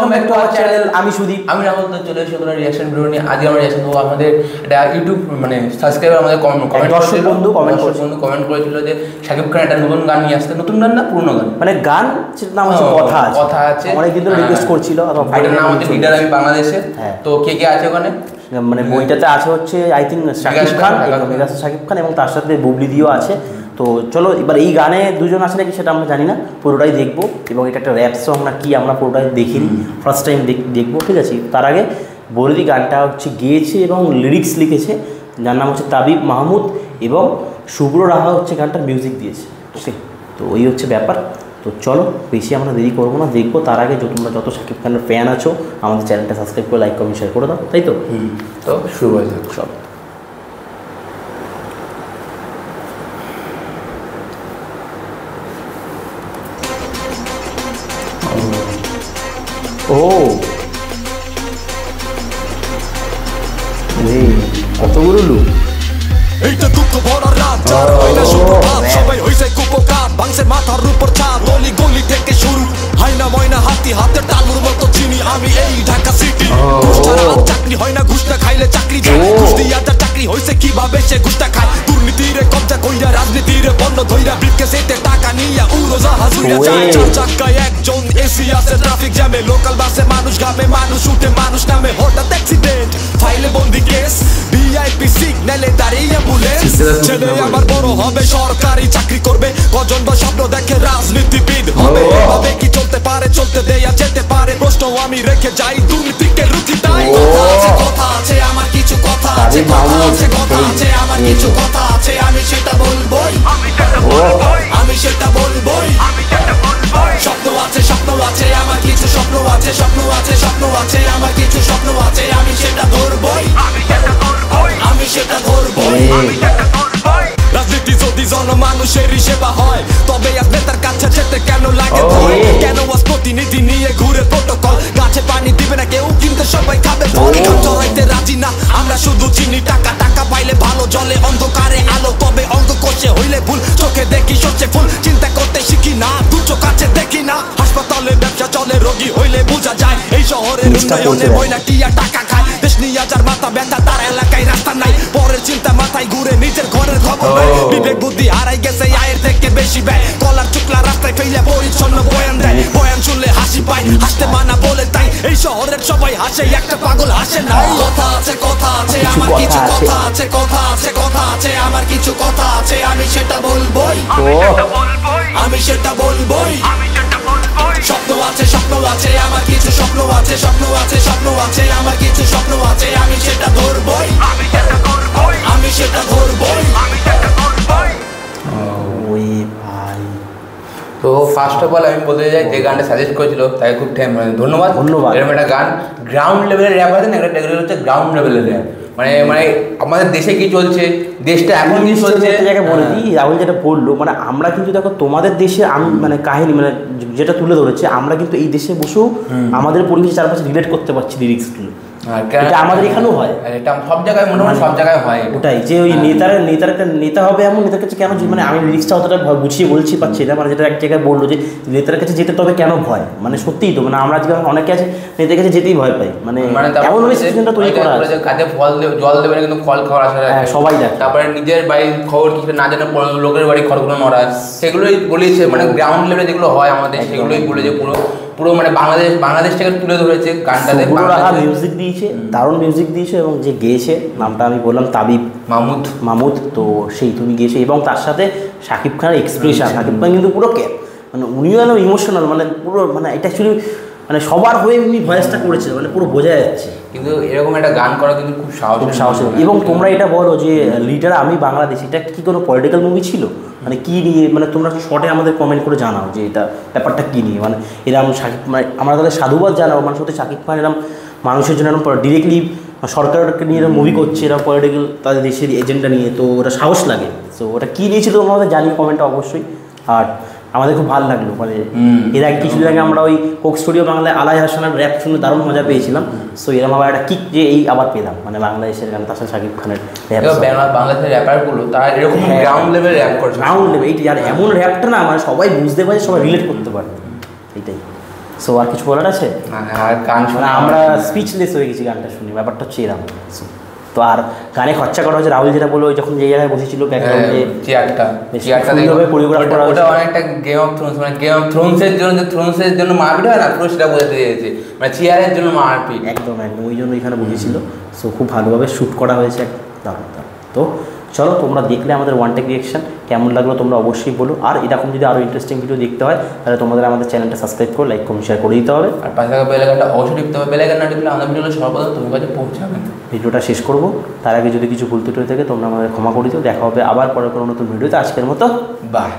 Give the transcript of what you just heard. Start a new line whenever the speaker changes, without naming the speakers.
Welcome back to our channel. আমি সুদীপ,
আমি রাহুল। তো চলে এসেছি তোমরা রিঅ্যাকশন ভিডিও নিয়ে। আজকে আমরা রিঅ্যাকশন দেবো আমাদের এটা ইউটিউব মানে সাবস্ক্রাইবার আমাদের
দর্শক বন্ধু
কমেন্ট করেছিল যে শাকিব খান একটা নতুন গান নিয়ে আসতে। নতুন গান না পুরনো গান,
মানে গান নাম হচ্ছে কথা আছে। অনেক দিন ধরে রিকোয়েস্ট করছিল।
এটার নাম হচ্ছে লিডার আমি বাংলাদেশে। তো কে কে আছে ওখানে?
মানে বইটাতে আছে হচ্ছে আই থিঙ্ক শাকিব খান, শাকিব খান এবং তার সাথে বুবলি দিও আছে। তো চলো এবার এই গানে দুজন আছে নাকি সেটা আমরা জানি না, পুরোটাই দেখবো। এবং এটা একটা র্যাপ সং না কি আমরা পুরোটাই দেখিনি, ফার্স্ট টাইম দেখবো, ঠিক আছে। তার আগে বলে দিই গানটা হচ্ছে গেয়েছে এবং লিরিক্স লিখেছে যার নাম হচ্ছে তাবিব মাহমুদ, এবং শুভ্র রাহা হচ্ছে গানটার মিউজিক দিয়েছে। ওকে, তো ওই হচ্ছে ব্যাপার। তো চলো বেশি আমরা দেরি করবো না, দেখবো। তার আগে তোমরা যত শাকিব খানের ফ্যান আছো আমাদের চ্যানেলটা সাবস্ক্রাইব করে লাইক কমেন্ট শেয়ার করে দাও, তাই তো?
তো শুরু হয়ে যাক সব।
ও কতগুলো লুক।
এইটা দুঃখ ভরা রাত, যার হয় না শুরু ভাত, সবাই হইছে কুপকার, ভাঙছে মাথার উপর ছাদ, গলি গলি থেকে শুরু, হাইনা ময়না হাতি হাতের তালুর মতো চিনি আমি এই ঢাকা সিটি। ঘুষ ছাড়া আর চাকরি হয় না, ঘুষ না খাইলে চাকরি যায়, ঘুষ দিয়া যার চাকরি হইছে কিভাবে সে ঘুষটা খায়, দুর্নীতিরে কবজা কইরা রাজনীতিরে বন্ধ ধইরা ব্রিফকেসেতে টাকা নিয়া উড়োজাহাজ উড়া যায়, চার চাকায় একজন এসি আছে ট্রাফিক জ্যামে, লোকাল বাসে মানুষ ঘামে, মানুষ উঠে মানুষ নামে, হঠাৎ অ্যাক্সিডেন্ট, ফাইলে বন্দি কেস, ভিআইপি সিগন্যালে দাঁড়িয়ে অ্যাম্বুলেন্স, ছেলে আমার বড় হবে সরকারি চাকরি করবে, কজন বা স্বপ্ন দেখে রাজনীতিবিদ হবে, এভাবে কি চলতে পারে, চলতে দেয়া যেতে পারে, প্রশ্ন আমি রেখে যাই, দুর্নীতিকে রুখি তাই, কথা আছে আমার কিছু কথা আছে, কথা আছে কথা আছে আমার কিছু কথা আছে, আমি সেটা বলবোই, আমি সেটা বলবোই, স্বপ্ন আছে স্বপ্ন আছে আমার কিছু স্বপ্ন আছে, স্বপ্ন আছে স্বপ্ন আছে আমার কিছু স্বপ্ন আছে, আমি সেটা ধরবোই, আমি সেটা ধরবোই। রাজনীতি যদি জনমানুষেরই সেবা হয়, তবে আজ নেতার কাছে যেতে কেন লাগে ভয়, কেন আজ প্রতিনিধি নিয়ে ঘুরে প্রটোকল, গাছে পানি দিবে না কেউ কিন্তু সবাই খাবে ফল, চড়াইতে রাজি না আমরা শুধু চিনি টাকা, টাকা পাইলে ভালো জলে অন্ধকারে আলো, তবে অঙ্ক কষে হইলে ভুল, চোখে দেখি সচ্ছে ফুল, চিন্তা করতে শিখি না, দু চোখ আছে দেখি না, হাসপাতালে ব্যবসা চলে, রোগী হইলে বোঝা যায়, এই শহরের উন্নয়নে ময়না টিয়া টাকা খায়, দেশ নিয়ে যার মাথা ব্যথা তার এলাকায় রাস্তা নাই, পরের চিন্তা মাথায় ঘুরে নিজের ঘরের খবর নাই, বিবেক বুদ্ধি হারাই গেছে আয়ের থেকে বেশি ব্যয়, কলার চুকলা রাস্তায় ফেলে পরিচ্ছন্ন বয়ান দেয়, বয়ান শুনলে হাসি পায়, হাসতে মানা বলে তাই, এই শহরের সবাই হাসে একটা পাগল হাসে নাই, কথা আছে আমার কিছু কথা আছে, কথা আছে কথা আছে আমার কিছু কথা আছে, আমি সেটা বলবোই, আমি সেটা বলবোই, স্বপ্ন আছে স্বপ্ন আছে আমার কিছু স্বপ্ন আছে, স্বপ্ন আছে স্বপ্ন আছে আমার কিছু স্বপ্ন আছে, আমি সেটা ধরবোই, আমি সেটা ধরবোই।
ওই ভাই,
তো ফার্স্ট অফ অল আমি বলতে চাই যে গানটা সাজেস্ট করেছিল তাকে খুব ধন্যবাদ। এরকম একটা গান গ্রাউন্ড লেভেলের র্যাপ আছে না, একটা হচ্ছে গ্রাউন্ড লেভেলের র্যাপ, মানে আমাদের দেশে কি চলছে, দেশটা এখন কি চলছে,
একটা জায়গায় বলে দিই। রাহুল যেটা বললো, মানে আমরা কিন্তু দেখো তোমাদের দেশে মানে কাহিনী মানে যেটা তুলে ধরেছে, আমরা কিন্তু এই দেশে বসেও আমাদের পরিবেশের চারপাশে রিলেট করতে পারছি লিরিক্সগুলো, এটা আমাদের এখানেও হয়,
এটা সব জায়গায় মোটামুটি সব জায়গায় হয়।
ওটাই যে ওই নেতার একটা নেতা হবে এমন নেতার কাছে কেন, মানে আমি লিরিক্সটা অতটা গুছিয়ে বলছি পাচ্ছি না, মানে যেটা এক জায়গায় বললো যে নেতার কাছে যেতে তবে কেন ভয়, মানে সত্যিই তো, মানে আমরা আজকে অনেকে আছে নেতার কাছে যেতেই ভয় পাই, মানে এমন সিচুয়েশনটা তৈরি করা আছে,
কাজে জল দেবে না কিন্তু ফল খাওয়ার আশা রাখে
সবাই দেখে,
তারপরে নিজের বাড়ির খবর কিছু না জানে লোকের বাড়ি খড়গুলো নড়ায়, সেগুলোই বলেছে, মানে গ্রাউন্ড লেভেলে যেগুলো হয় আমাদের সেগুলোই বলেছে, পুরো মানে বাংলাদেশটাকে তুলে ধরেছে গানটাতে।
মিউজিক দিয়েছে, দারুণ মিউজিক দিয়েছে, এবং যে গেয়েছে নামটা আমি বললাম তাবিব মাহমুদ, তো সেই তুমি গেয়েছে, এবং তার সাথে শাকিব খানের এক্সপ্রেশন, শাকিব খান কিন্তু পুরো মানে উনিও যেন ইমোশনাল, মানে পুরো মানে এটা অ্যাকচুয়ালি মানে সবার হয়ে উনি ভয়েসটা করেছে, মানে পুরো বোঝা যাচ্ছে।
কিন্তু এরকম একটা গান করা কিন্তু খুব সাহস।
এবং তোমরা এটা বলো যে লিডার আমি বাংলাদেশ, এটা কি কোনো পলিটিক্যাল মুভি ছিল, মানে কী নিয়ে, মানে তোমরা শর্টে আমাদের কমেন্ট করে জানাও যে এটা ব্যাপারটা কী নিয়ে, মানে এরকম শাকিব, মানে আমরা তাদের সাধুবাদ জানাবো, মানে সত্যি শাকিব খান এরকম মানুষের জন্য এরকম ডিরেক্টলি সরকারকে নিয়ে এরকম মুভি করছে, এরকম পলিটিক্যাল তাদের দেশের এজেন্ডা নিয়ে, তো ওটা সাহস লাগে। তো ওটা কী নিয়েছিল তোমরা আমাদের জানিয়ে কমেন্টটা অবশ্যই। আর আমাদের খুব ভালো লাগলো, মানে এর আগে কিছুদিন আগে আমরা ওই কোক স্টুডিও বাংলায় আলাই হাসানের র্যাপ শুনে দারুণ মজা পেয়েছিলাম, সো এরকম আবার একটা কিক যে এই আবার পেলাম, মানে বাংলাদেশের গান তার সাথে শাকিব খানের
বাংলাদেশের র্যাপারগুলো তারা এরকম গ্রাউন্ড লেভেল র্যাপ করছে,
গ্রাউন্ড লেভেল এইটি, আর এমন র্যাপটা না মানে সবাই বুঝতে পারে, সবাই রিলেট করতে পারে, এইটাই সো আর কিছু বলার আছে?
আর গান শোনা
আমরা স্পিচলেস হয়ে গেছি গানটা শুনি, ব্যাপারটা হচ্ছে এরকম। তো আর গানে খরচা করা হয়েছে, রাহুল যেটা বললো যখন যে জায়গায় বসেছিল ব্যাকগ্রাউন্ডে
চেয়ারটা
কোরিওগ্রাফ করা
ওটা অনেকটা গেম অফ থ্রোনস, মানে গেম অফ থ্রোনসের জন্য মারপিট হয় না, পুরো সেটা বোঝাতে দিয়েছে, মানে চেয়ারের জন্য মারপিট।
একদম ওই জন্য এখানে বসেছিল। সো খুব ভালোভাবে শ্যুট করা হয়েছে, দারুণ। তো চলো, তোমরা দেখলে আমাদের ওয়ান টেক রিঅ্যাকশন কেমন লাগলো তোমরা অবশ্যই বলো। আর এরকম যদি আরও ইন্টারেস্টিং ভিডিও দেখতে হয় তাহলে তোমাদের আমাদের চ্যানেলটা সাবস্ক্রাইব করে লাইক কমেন্ট শেয়ার করে দিতে হবে।
আর পাশে থাকা বেল আইকনটা অবশ্যই টিপতে হবে, বেল আইকন না টিপলে আমাদের ভিডিওগুলো সর্বপ্রথম তোমার কাছে পৌঁছাবে।
ভিডিওটা শেষ করবো, তার আগে যদি কিছু ভুল ত্রুটি হয়ে থাকে তোমরা আমাদের ক্ষমা করে দিও। দেখা হবে আবার পরে কোনো নতুন ভিডিওতে। আজকের মতো
বাই।